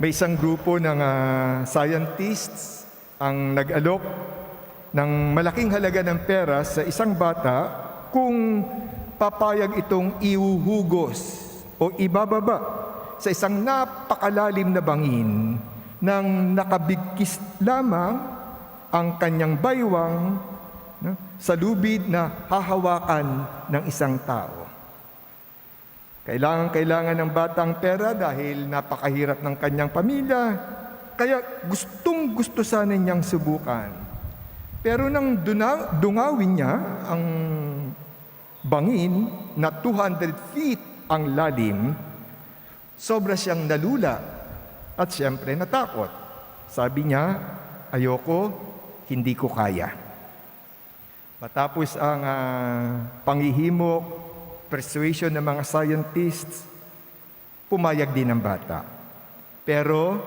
May isang grupo ng scientists ang nag-alok ng malaking halaga ng pera sa isang bata kung papayag itong ihuhugos o ibababa sa isang napakalalim na bangin nang nakabigkis lamang ang kanyang baywang sa lubid na hahawakan ng isang tao. Kailangan ng batang pera dahil napakahirap ng kanyang pamilya, kaya gustong-gusto sana niyang subukan. Pero nang dungawin niya ang bangin na 200 feet ang lalim, sobra siyang nalula at siyempre natakot. Sabi niya, ayoko, hindi ko kaya. Matapos ang panghihimok, persuasion ng mga scientists, pumayag din ang bata. Pero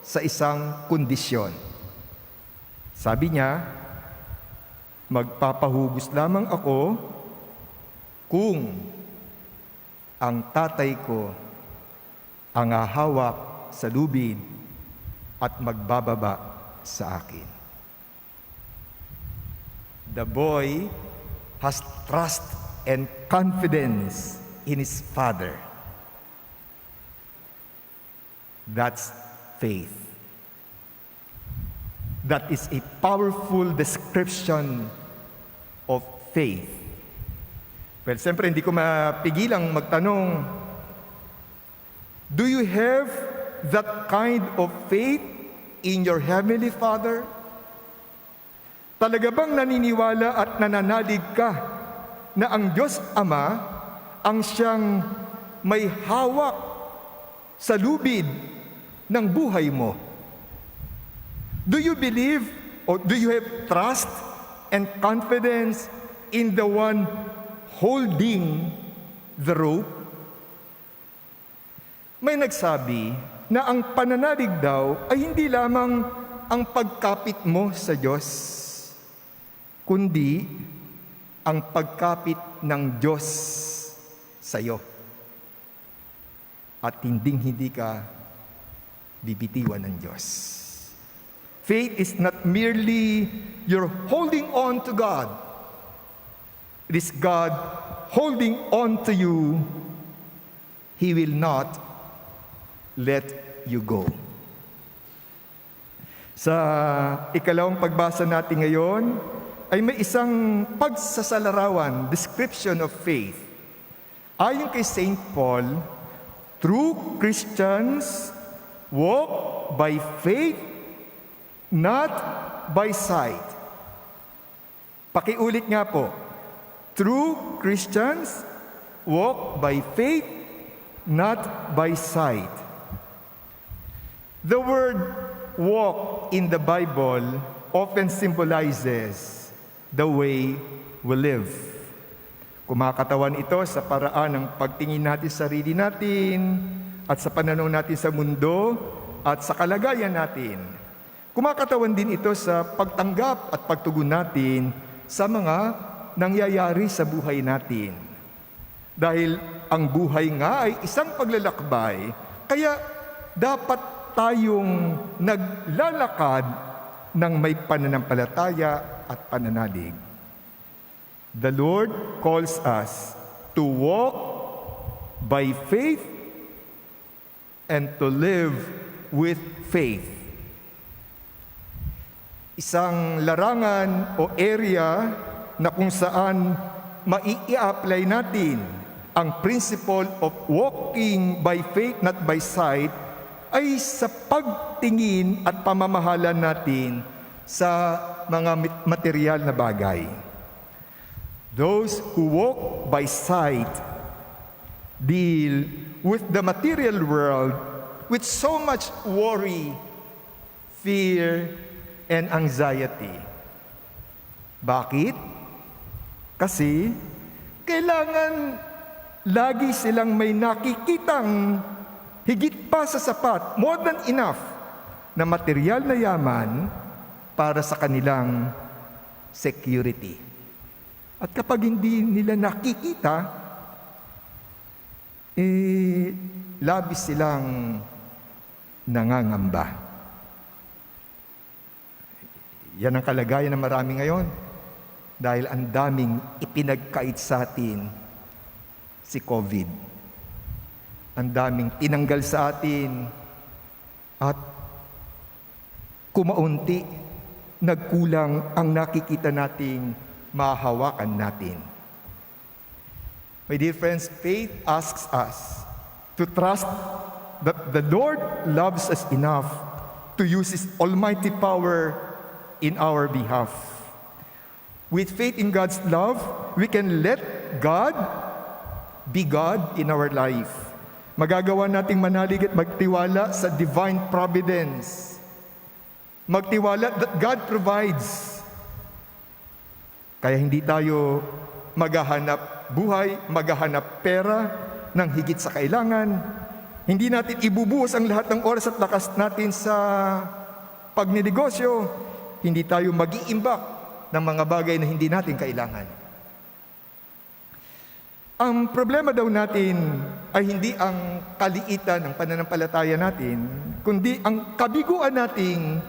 sa isang kondisyon. Sabi niya, magpapahugus lamang ako kung ang tatay ko ang hahawak sa lubid at magbababa sa akin. The boy has trust and confidence in his father. That's faith. That is a powerful description of faith. Well, siyempre hindi ko mapigilang magtanong, do you have that kind of faith in your Heavenly Father? Talaga bang naniniwala at nananalig ka na ang Diyos Ama ang siyang may hawak sa lubid ng buhay mo? Do you believe or do you have trust and confidence in the one holding the rope? May nagsabi na ang pananalig daw ay hindi lamang ang pagkapit mo sa Diyos, kundi ang pagkapit ng Diyos sa iyo. At hindi ka bibitiwan ng Diyos. Faith is not merely your holding on to God. It is God holding on to you. He will not let you go. Sa ikalawang pagbasa natin ngayon, ay may isang pagsasalarawan, description of faith. Ayon kay St. Paul, true Christians walk by faith, not by sight. Pakiulit nga po. True Christians walk by faith, not by sight. The word walk in the Bible often symbolizes the way we live. Kumakatawan ito sa paraan ng pagtingin natin sa sarili natin at sa pananaw natin sa mundo at sa kalagayan natin. Kumakatawan din ito sa pagtanggap at pagtugon natin sa mga nangyayari sa buhay natin. Dahil ang buhay nga ay isang paglalakbay, kaya dapat tayong naglalakad ng may pananampalataya at pananalig. The Lord calls us to walk by faith and to live with faith. Isang larangan o area na kung saan mai-apply natin ang principle of walking by faith, not by sight, ay sa pagtingin at pamamahala natin sa mga material na bagay. Those who walk by sight deal with the material world with so much worry, fear, and anxiety. Bakit? Kasi kailangan lagi silang may nakikitang higit pa sa sapat, more than enough, na material na yaman para sa kanilang security. At kapag hindi nila nakikita, labis silang nangangamba. Yan ang kalagayan ng marami ngayon dahil ang daming ipinagkait sa atin si COVID. Ang daming tinanggal sa atin at kumaunti, nagkulang ang nakikita nating mahahawakan natin. My dear friends, faith asks us to trust that the Lord loves us enough to use His almighty power in our behalf. With faith in God's love, we can let God be God in our life. Magagawa nating manalig at magtiwala sa divine providence. Magtiwala that God provides. Kaya hindi tayo maghahanap buhay, maghahanap pera ng higit sa kailangan. Hindi natin ibubuhos ang lahat ng oras at lakas natin sa pagninegosyo. Hindi tayo mag-iimbak ng mga bagay na hindi natin kailangan. Ang problema daw natin ay hindi ang kaliitan ng pananampalataya natin, kundi ang kabiguan nating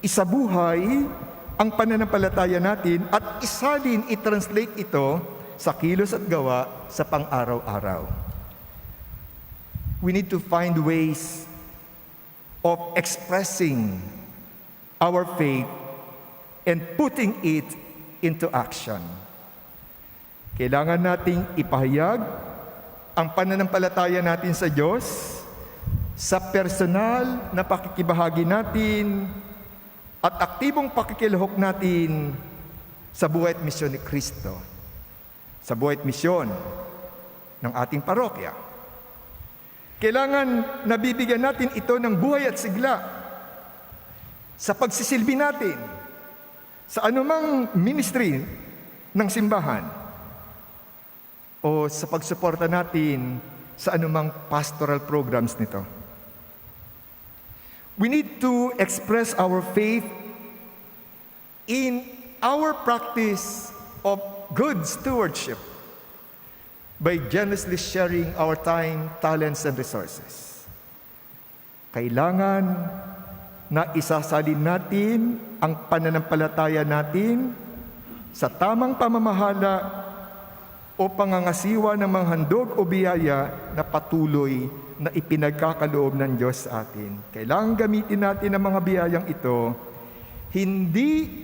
isabuhay ang pananampalataya natin at isalin, i-translate ito sa kilos at gawa sa pang-araw-araw. We need to find ways of expressing our faith and putting it into action. Kailangan nating ipahayag ang pananampalataya natin sa Diyos sa personal na pakikibahagi natin at aktibong pakikilahok natin sa buhay at misyon ni Kristo, sa buhay at misyon ng ating parokya. Kailangan nabibigyan natin ito ng buhay at sigla sa pagsisilbi natin sa anumang ministry ng simbahan o sa pagsuporta natin sa anumang pastoral programs nito. We need to express our faith in our practice of good stewardship by generously sharing our time, talents, and resources. Kailangan na isasalin natin ang pananampalataya natin sa tamang pamamahala o pangangasiwa ng mga handog o biyaya na patuloy na ipinagkakaloob ng Diyos sa atin. Kailangan gamitin natin ang mga biyayang ito, hindi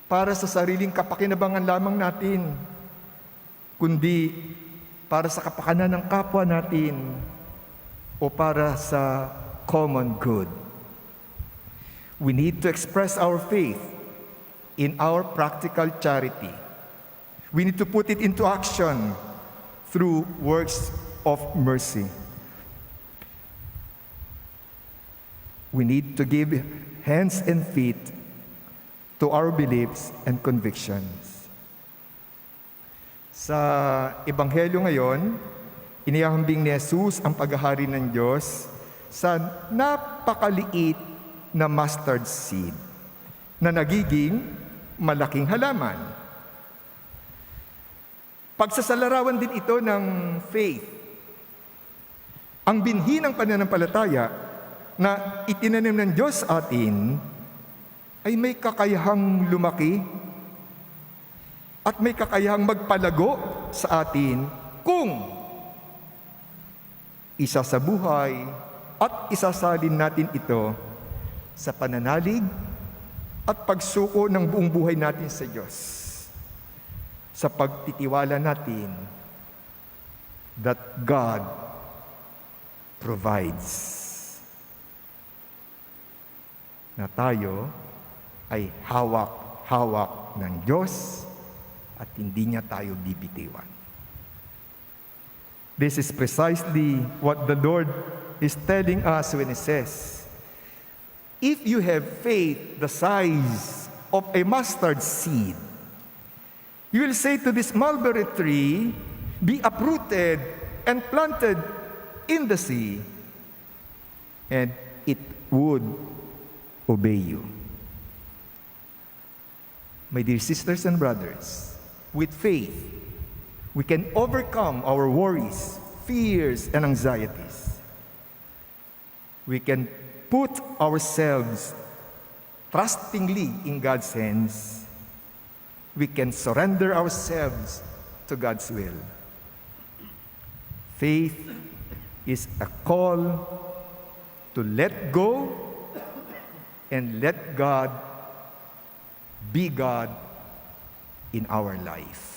para sa sariling kapakinabangan lamang natin, kundi para sa kapakanan ng kapwa natin o para sa common good. We need to express our faith in our practical charity. We need to put it into action through works of mercy. We need to give hands and feet to our beliefs and convictions. Sa Ebanghelyo ngayon, inihahambing ni Jesus ang paghahari ng Diyos sa napakaliit na mustard seed na nagiging malaking halaman. Pagsasalarawan din ito ng faith. Ang binhi ng pananampalataya na itinanim ng Diyos sa atin ay may kakayahang lumaki at may kakayahang magpalago sa atin kung isasabuhay at isasalin natin ito sa pananalig at pagsuko ng buong buhay natin sa Diyos, sa pagtitiwala natin that God provides, na tayo ay hawak-hawak ng Diyos at hindi niya tayo bibitiwan. This is precisely what the Lord is telling us when He says, if you have faith the size of a mustard seed, you will say to this mulberry tree, be uprooted and planted in the sea, and it would obey you. My dear sisters and brothers, with faith, we can overcome our worries, fears, and anxieties. we can put ourselves trustingly in God's hands. We can surrender ourselves to God's will. Faith is a call to let go and let God be God in our life.